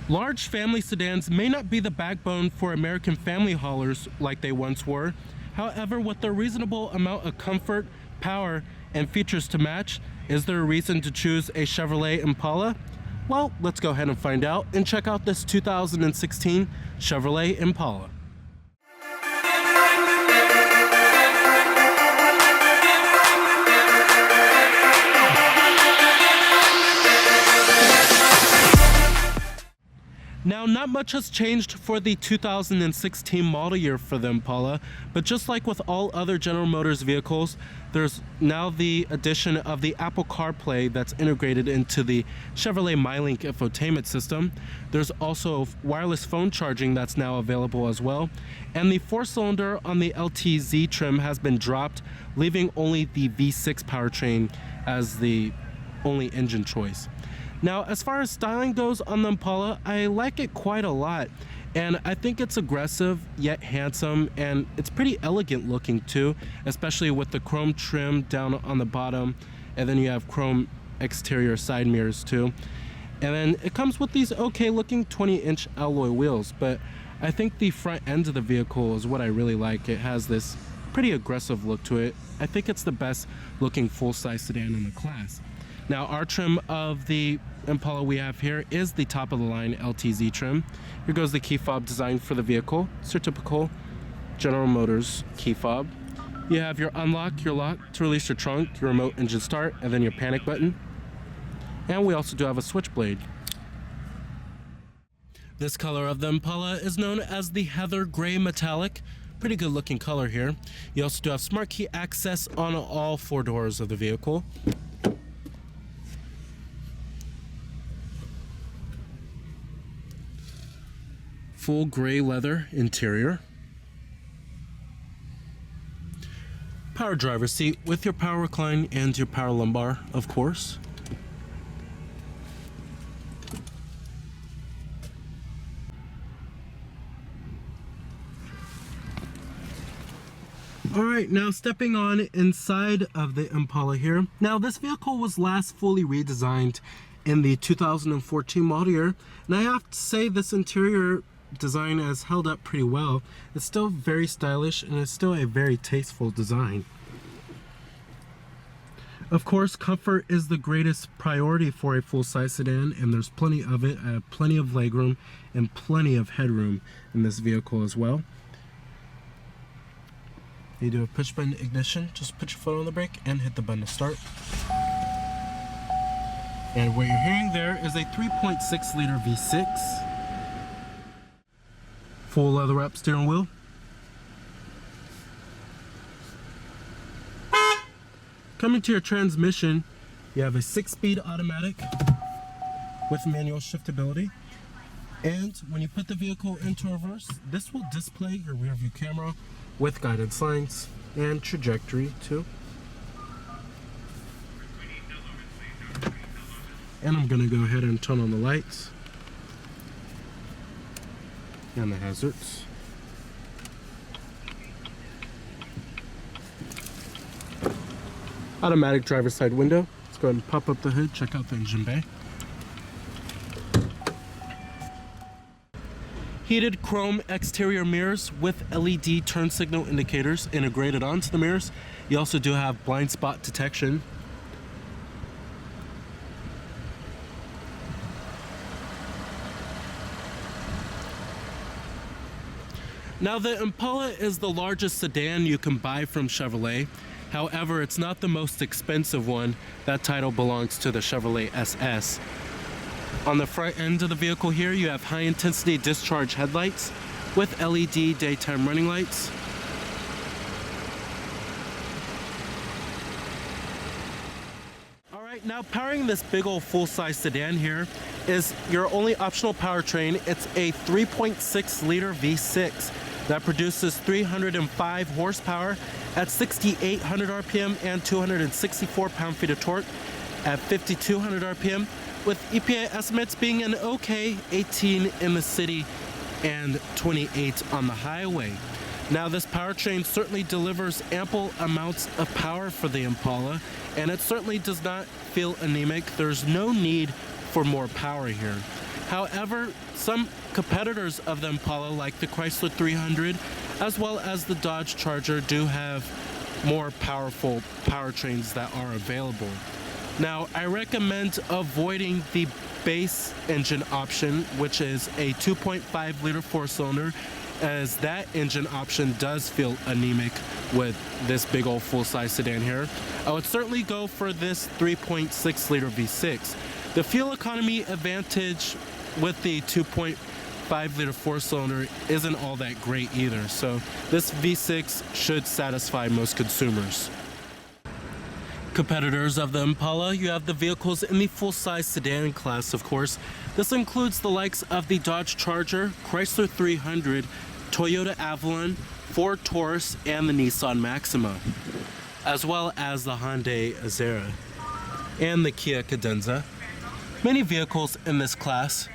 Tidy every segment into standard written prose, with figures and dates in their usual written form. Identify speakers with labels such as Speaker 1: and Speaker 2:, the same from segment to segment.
Speaker 1: Large family sedans may not be the backbone for American family haulers like they once were. However, with a reasonable amount of comfort, power, and features to match, is there a reason to choose a Chevrolet Impala? Well, let's go ahead and find out and check out this 2016 Chevrolet Impala. Now, not much has changed for the 2016 model year for the Impala, but just like with all other General Motors vehicles, there's now the addition of the Apple CarPlay that's integrated into the Chevrolet Mylink infotainment system. There's also wireless phone charging that's now available as well, and the 4-cylinder on the LTZ trim has been dropped, leaving only the V6 powertrain as the only engine choice. Now, as far as styling goes on the Impala, I like it quite a lot, and I think it's aggressive yet handsome, and it's pretty elegant looking too, especially with the chrome trim down on the bottom, and then you have chrome exterior side mirrors too. And then it comes with these okay looking 20-inch alloy wheels, but I think the front end of the vehicle is what I really like. It has this pretty aggressive look to it. I think it's the best looking full-size sedan in the class. Now, our trim of the Impala we have here is the top of the line LTZ trim. Here goes the key fob design for the vehicle. It's your typical General Motors key fob. You have your unlock, your lock to release your trunk, your remote engine start, and then your panic button. And we also do have a switchblade. This color of the Impala is known as the Heather Gray Metallic. Pretty good looking color here. You also do have smart key access on all 4 doors of the vehicle. Full gray leather interior. Power driver seat with your power recline and your power lumbar, of course. Alright, now stepping on inside of the Impala here. Now, this vehicle was last fully redesigned in the 2014 model year, and I have to say this interior design has held up pretty well. It's still very stylish, and it's still a very tasteful design. Of course, comfort is the greatest priority for a full-size sedan, and there's plenty of it. I have plenty of legroom and plenty of headroom in this vehicle as well. You do a push button ignition. Just put your foot on the brake and hit the button to start. And what you're hearing there is a 3.6 liter V6. Full leather wrap steering wheel. Coming to your transmission, you have a 6-speed automatic with manual shiftability. And when you put the vehicle into reverse, this will display your rear view camera with guidance lines and trajectory too. And I'm gonna go ahead and turn on the lights and the hazards. Automatic driver's side window. Let's go ahead and pop up the hood, check out the engine bay. Heated chrome exterior mirrors with LED turn signal indicators integrated onto the mirrors. You also do have blind spot detection. Now, the Impala is the largest sedan you can buy from Chevrolet. However, it's not the most expensive one. That title belongs to the Chevrolet SS. On the front end of the vehicle here, you have high-intensity discharge headlights with LED daytime running lights. Alright, now powering this big old full-size sedan here is your only optional powertrain. It's a 3.6 liter V6 that produces 305 horsepower at 6,800 RPM and 264 pound-feet of torque at 5,200 RPM, with EPA estimates being an okay 18 in the city and 28 on the highway. Now, this powertrain certainly delivers ample amounts of power for the Impala, and it certainly does not feel anemic. There's no need for more power here. However, some competitors of the Impala, like the Chrysler 300, as well as the Dodge Charger, do have more powerful powertrains that are available. Now, I recommend avoiding the base engine option, which is a 2.5 liter 4-cylinder, as that engine option does feel anemic with this big old full-size sedan here. I would certainly go for this 3.6 liter V6. The fuel economy advantage with the 2.5 liter 4-cylinder isn't all that great either, so this V6 should satisfy most consumers. Competitors of the Impala, you have the vehicles in the full-size sedan class, of course. This includes the likes of the Dodge Charger, Chrysler 300, Toyota Avalon, Ford Taurus, and the Nissan Maxima, as well as the Hyundai Azera and the Kia Cadenza. Many vehicles in this class.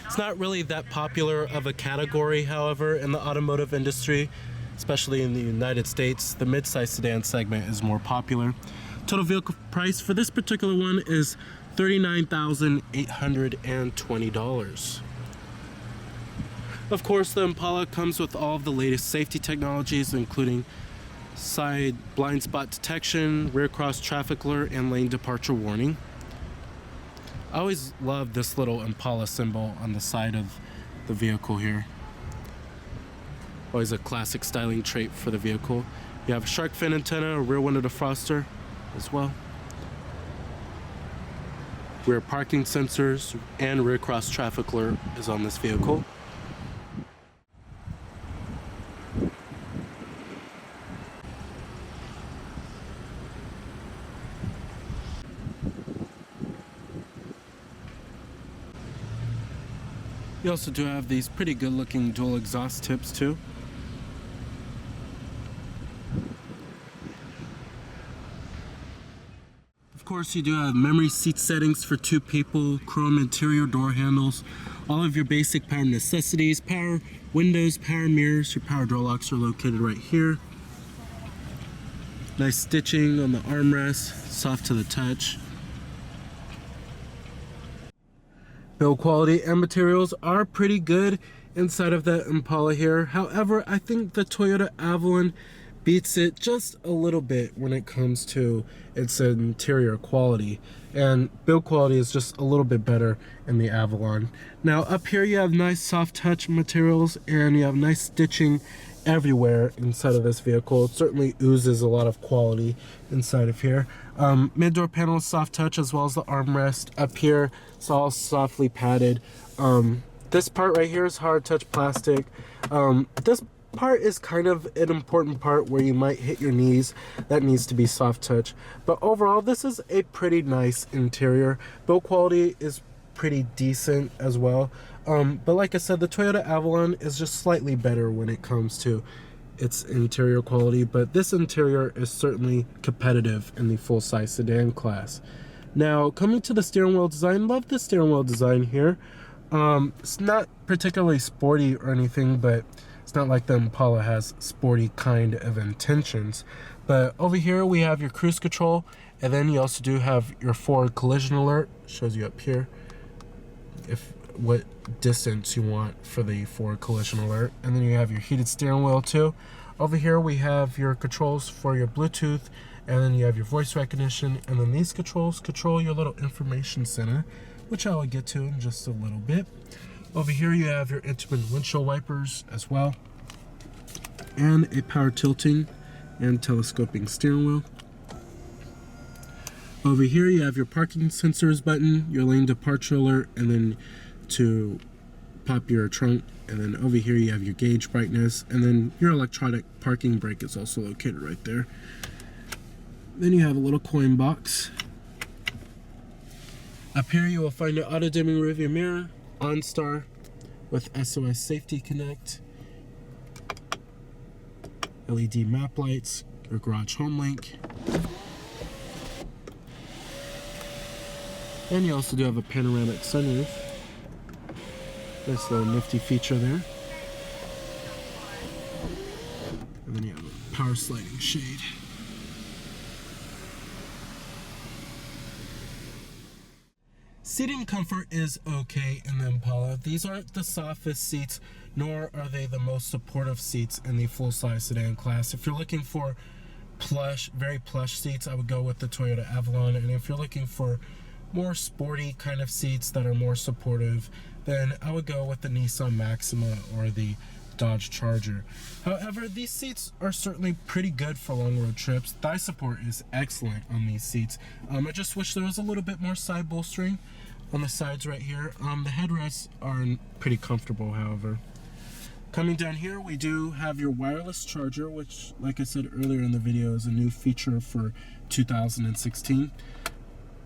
Speaker 1: It's not really that popular of a category, however, in the automotive industry, especially in the United States. The mid-size sedan segment is more popular. Total vehicle price for this particular one is $39,820. Of course, the Impala comes with all of the latest safety technologies, including side blind spot detection, rear cross traffic alert, and lane departure warning. I always love this little Impala symbol on the side of the vehicle here. Always a classic styling trait for the vehicle. You have a shark fin antenna, a rear window defroster as well. Rear parking sensors and rear cross traffic alert is on this vehicle. You also do have these pretty good looking dual exhaust tips too. Of course, you do have memory seat settings for 2 people, chrome interior door handles, all of your basic power necessities, power windows, power mirrors. Your power door locks are located right here. Nice stitching on the armrest, soft to the touch. Build quality and materials are pretty good inside of the Impala here. However, I think the Toyota Avalon beats it just a little bit when it comes to its interior quality, and build quality is just a little bit better in the Avalon. Now up here you have nice soft touch materials and you have nice stitching everywhere inside of this vehicle. It certainly oozes a lot of quality inside of here. Mid door panel is soft touch, as well as the armrest. Up here it's all softly padded. This part right here is hard touch plastic. This part is kind of an important part where you might hit your knees. That needs to be soft touch, but overall this is a pretty nice interior. Build quality is pretty decent as well, but like I said, the Toyota Avalon is just slightly better when it comes to its interior quality, but this interior is certainly competitive in the full-size sedan class. Now coming to the steering wheel design, love the steering wheel design here. It's not particularly sporty or anything, but it's not like the Impala has sporty kind of intentions. But over here we have your cruise control, and then you also do have your forward collision alert. Shows you up here if what distance you want for the forward collision alert. And then you have your heated steering wheel too. Over here we have your controls for your Bluetooth, and then you have your voice recognition, and then these controls control your little information center, which I will get to in just a little bit. Over here you have your instrument windshield wipers as well, and a power tilting and telescoping steering wheel. Over here you have your parking sensors button, your lane departure alert, and then to pop your trunk. And then over here you have your gauge brightness, and then your electronic parking brake is also located right there. Then you have a little coin box. Up here you will find your auto dimming rearview mirror, OnStar with SOS Safety Connect, LED map lights, your garage home link, and you also do have a panoramic sunroof. Nice little nifty feature there. And then you have a power sliding shade. Seating comfort is okay in the Impala. these aren't the softest seats, nor are they the most supportive seats in the full-size sedan class. If you're looking for plush, very plush seats, I would go with the Toyota Avalon. And if you're looking for more sporty kind of seats that are more supportive, then I would go with the Nissan Maxima or the Dodge Charger. However, these seats are certainly pretty good for long road trips. Thigh support is excellent on these seats. I just wish there was a little bit more side bolstering on the sides right here. The headrests are pretty comfortable, however. Coming down here, we do have your wireless charger, which, like I said earlier in the video, is a new feature for 2016.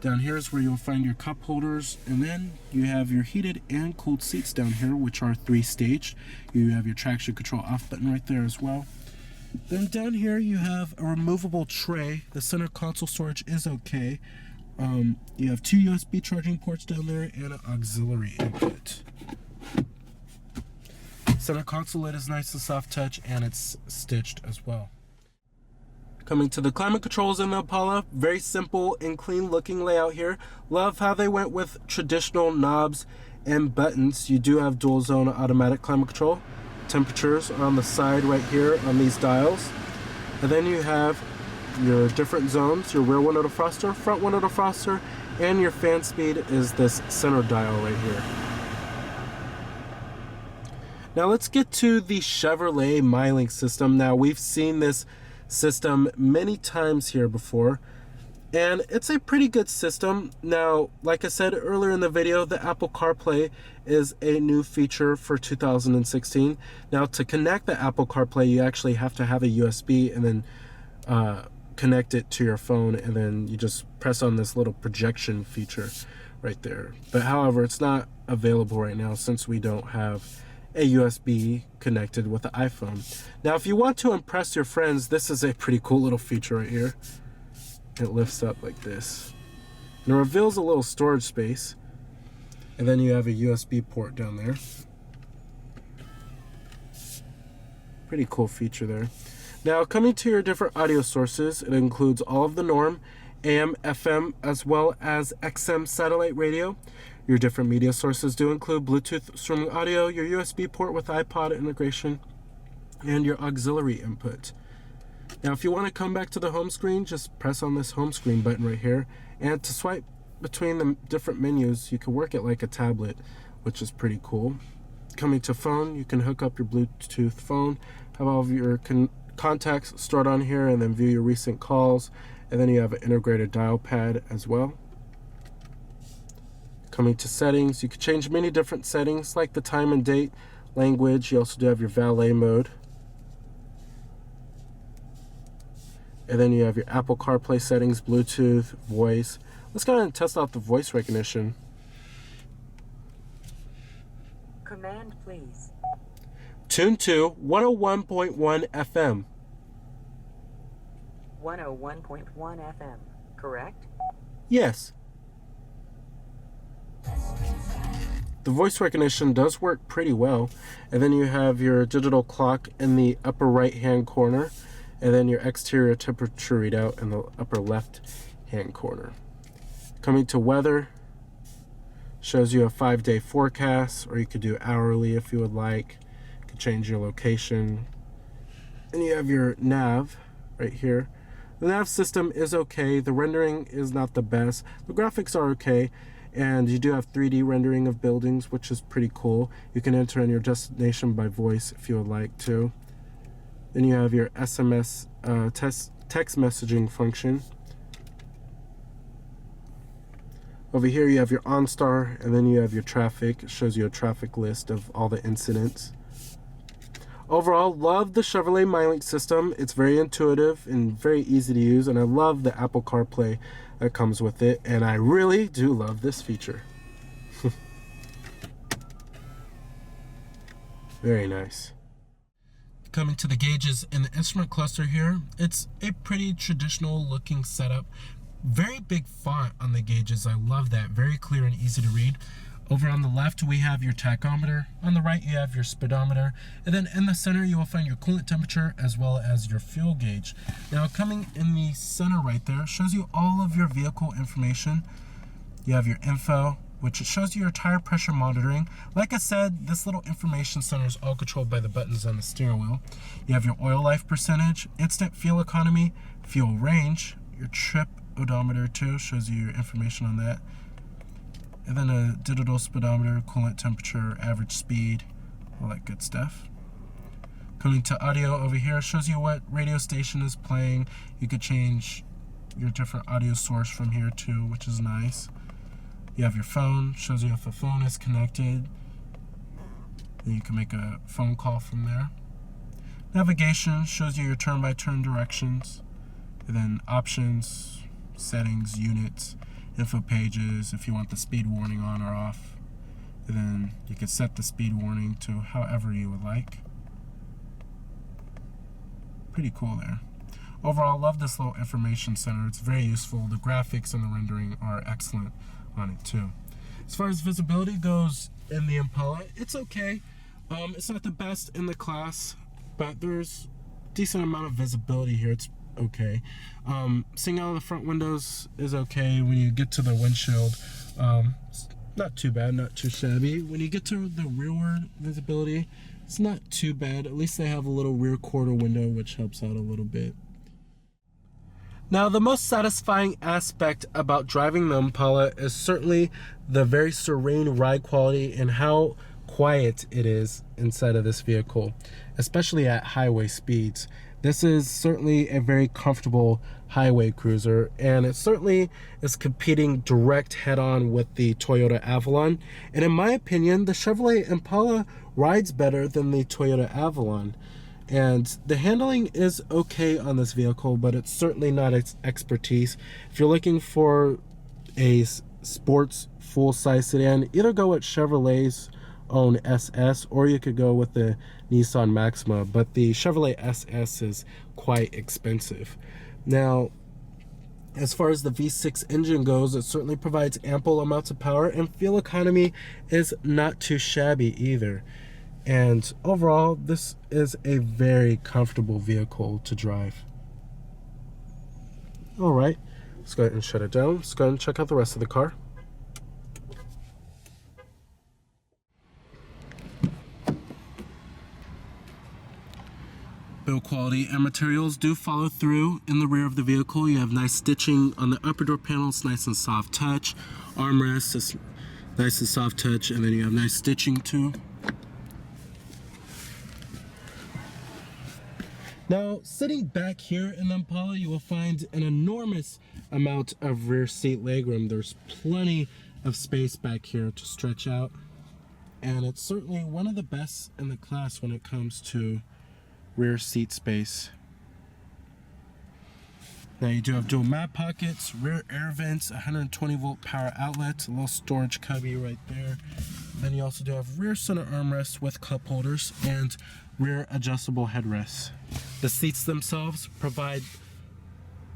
Speaker 1: Down here is where you'll find your cup holders, and then you have your heated and cooled seats down here, which are 3-staged. You have your traction control off button right there as well. Then down here you have a removable tray. The center console storage is okay. You have 2 USB charging ports down there and an auxiliary input. Center console lid is nice and soft touch, and it's stitched as well. Coming to the climate controls in the Impala, very simple and clean looking layout here. Love how they went with traditional knobs and buttons. You do have dual zone automatic climate control. Temperatures are on the side right here on these dials. And then you have your different zones, your rear window defroster, front window defroster, and your fan speed is this center dial right here. Now let's get to the Chevrolet Mylink system. Now we've seen this system many times here before, and it's a pretty good system. Now, like I said earlier in the video, the Apple CarPlay is a new feature for 2016. Now, to connect the Apple CarPlay, you actually have to have a USB and then connect it to your phone, and then you just press on this little projection feature right there. But however, it's not available right now since we don't have a USB connected with the iPhone. Now, if you want to impress your friends, this is a pretty cool little feature right here. It lifts up like this, and it reveals a little storage space, and then you have a USB port down there. Pretty cool feature there. Now, coming to your different audio sources, it includes all of the norm, AM, FM, as well as XM satellite radio. Your different media sources do include Bluetooth streaming audio, your USB port with iPod integration, and your auxiliary input. Now, if you want to come back to the home screen, just press on this home screen button right here. And to swipe between the different menus, you can work it like a tablet, which is pretty cool. Coming to phone, you can hook up your Bluetooth phone, have all of your contacts stored on here, and then view your recent calls. And then you have an integrated dial pad as well. Coming to settings, you can change many different settings like the time and date, language. You also do have your valet mode. And then you have your Apple CarPlay settings, Bluetooth, voice. Let's go ahead and test out the voice recognition.
Speaker 2: Command, please.
Speaker 1: Tune to 101.1 FM.
Speaker 2: 101.1 FM, correct?
Speaker 1: Yes. The voice recognition does work pretty well. And then you have your digital clock in the upper right hand corner, and then your exterior temperature readout in the upper left hand corner. Coming to weather, shows you a 5-day forecast, or you could do hourly if you would like. You could change your location. And you have your nav right here. The nav system is okay. The rendering is not the best. The graphics are okay. And you do have 3D rendering of buildings, which is pretty cool. You can enter in your destination by voice if you would like to. Then you have your SMS text messaging function. Over here you have your OnStar, and then you have your traffic. It shows you a traffic list of all the incidents. Overall, love the Chevrolet Mylink system. It's very intuitive and very easy to use, and I love the Apple CarPlay that comes with it, and I really do love this feature. Very nice. Coming to the gauges and the instrument cluster here, it's a pretty traditional looking setup. Very big font on the gauges. I love that. Very clear and easy to read. Over on the left, we have your tachometer. On the right, you have your speedometer. And then in the center, you will find your coolant temperature as well as your fuel gauge. Now, coming in the center right there, shows you all of your vehicle information. You have your info, which it shows you your tire pressure monitoring. Like I said, this little information center is all controlled by the buttons on the steering wheel. You have your oil life percentage, instant fuel economy, fuel range, your trip odometer too, shows you your information on that. And then a digital speedometer, coolant temperature, average speed, all that good stuff. Coming to audio over here, shows you what radio station is playing. You could change your different audio source from here too, which is nice. You have your phone, shows you if a phone is connected. Then you can make a phone call from there. Navigation shows you your turn-by-turn directions. And then options, settings, units, info pages, if you want the speed warning on or off. And then you can set the speed warning to however you would like. Pretty cool there. Overall, love this little information center. It's very useful. The graphics and the rendering are excellent on it too. As far as visibility goes in the Impala, it's okay. It's not the best in the class, but there's a decent amount of visibility here. It's okay. Seeing out of the front windows is okay. When you get to the windshield, it's not too bad, not too shabby. When you get to the rearward visibility, it's not too bad. At least they have a little rear quarter window, which helps out a little bit. Now, the most satisfying aspect about driving the Impala is certainly the very serene ride quality and how quiet it is inside of this vehicle, especially at highway speeds. This is certainly a very comfortable highway cruiser, and it certainly is competing direct head-on with the Toyota Avalon. And in my opinion, the Chevrolet Impala rides better than the Toyota Avalon. And the handling is okay on this vehicle, but it's certainly not its expertise. If you're looking for a sports full-size sedan, either go with Chevrolet's own SS, or you could go with the Nissan Maxima, but the Chevrolet SS is quite expensive. Now, as far as the V6 engine goes, it certainly provides ample amounts of power, and fuel economy is not too shabby either. And overall, this is a very comfortable vehicle to drive. All right, let's go ahead and shut it down. Let's go ahead and check out the rest of the car. Build quality and materials do follow through in the rear of the vehicle. You have nice stitching on the upper door panels, nice and soft touch. Armrest is nice and soft touch, and then you have nice stitching too. Now, sitting back here in the Impala, you will find an enormous amount of rear seat legroom. There's plenty of space back here to stretch out, and it's certainly one of the best in the class when it comes to rear seat space. Now you do have dual map pockets, rear air vents, 120 volt power outlet, a little storage cubby right there. Then you also do have rear center armrests with cup holders and rear adjustable headrests. The seats themselves provide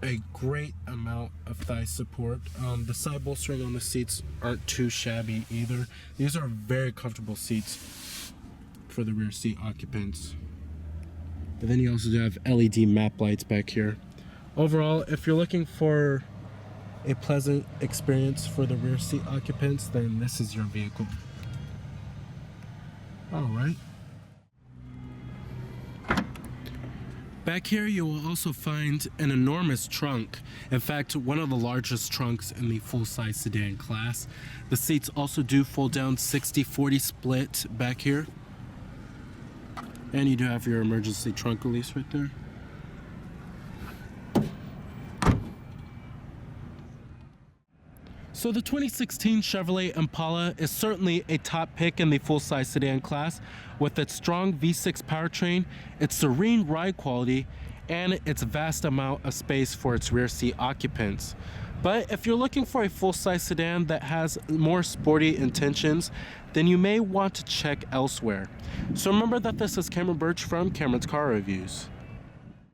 Speaker 1: a great amount of thigh support. The side bolstering on the seats aren't too shabby either. These are very comfortable seats for the rear seat occupants. But then you also do have LED map lights back here. Overall, if you're looking for a pleasant experience for the rear seat occupants, then this is your vehicle. All right. Back here, you will also find an enormous trunk. In fact, one of the largest trunks in the full-size sedan class. The seats also do fold down 60-40 split back here. And you do have your emergency trunk release right there. So the 2016 Chevrolet Impala is certainly a top pick in the full-size sedan class with its strong V6 powertrain, its serene ride quality, and its vast amount of space for its rear seat occupants. But if you're looking for a full-size sedan that has more sporty intentions, then you may want to check elsewhere. So remember that this is Cameron Birch from Cameron's Car Reviews.